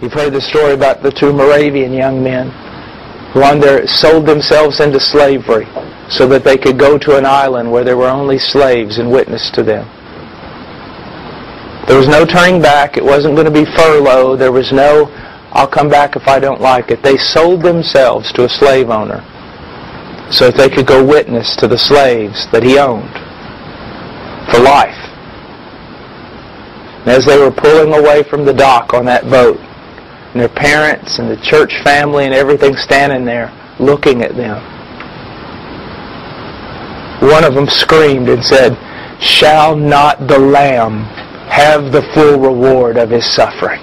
You've heard the story about the two Moravian young men who sold themselves into slavery so that they could go to an island where there were only slaves and witness to them. There was no turning back. It wasn't going to be furlough. There was no, I'll come back if I don't like it. They sold themselves to a slave owner so that they could go witness to the slaves that he owned for life. And as they were pulling away from the dock on that boat, and their parents and the church family and everything standing there looking at them, one of them screamed and said, "Shall not the Lamb have the full reward of His suffering?"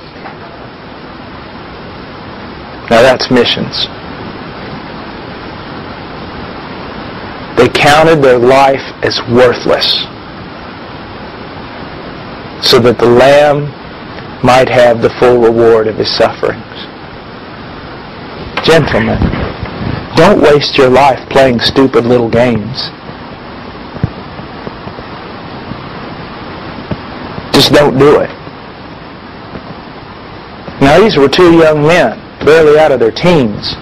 Now that's missions. They counted their life as worthless so that the Lamb might have the full reward of His sufferings. Gentlemen, don't waste your life playing stupid little games. Just don't do it. Now these were two young men, barely out of their teens.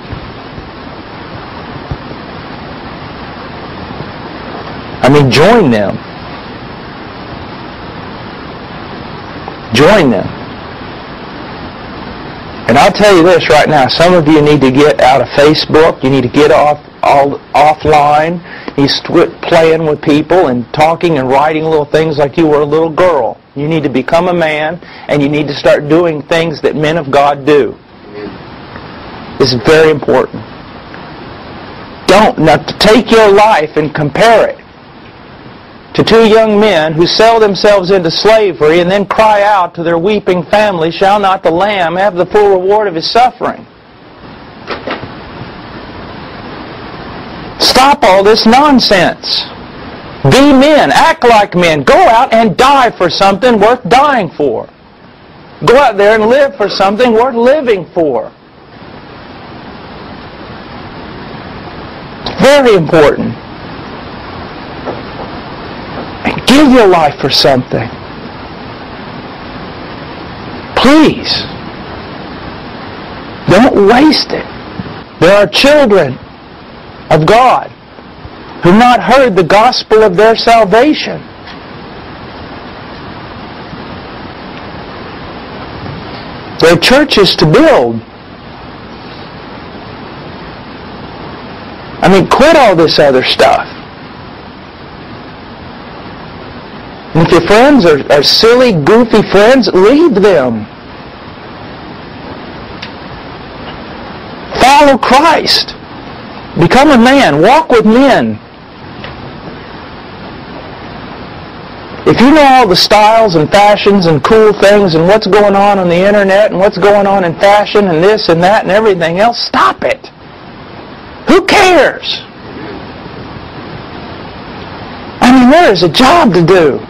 I mean, join them. Join them. And I'll tell you this right now, some of you need to get out of Facebook, you need to get offline, you quit playing with people and talking and writing little things like you were a little girl. You need to become a man, and you need to start doing things that men of God do. This is very important. Don't take your life and compare it to two young men who sell themselves into slavery and then cry out to their weeping family, "Shall not the Lamb have the full reward of His suffering?" Stop all this nonsense. Be men. Act like men. Go out and die for something worth dying for. Go out there and live for something worth living for. It's very important. Give your life for something. Please. Don't waste it. There are children of God who have not heard the gospel of their salvation. There are churches to build. I mean, quit all this other stuff. And if your friends are silly, goofy friends, leave them. Follow Christ. Become a man. Walk with men. If you know all the styles and fashions and cool things and what's going on the internet and what's going on in fashion and this and that and everything else, stop it. Who cares? I mean, there is a job to do.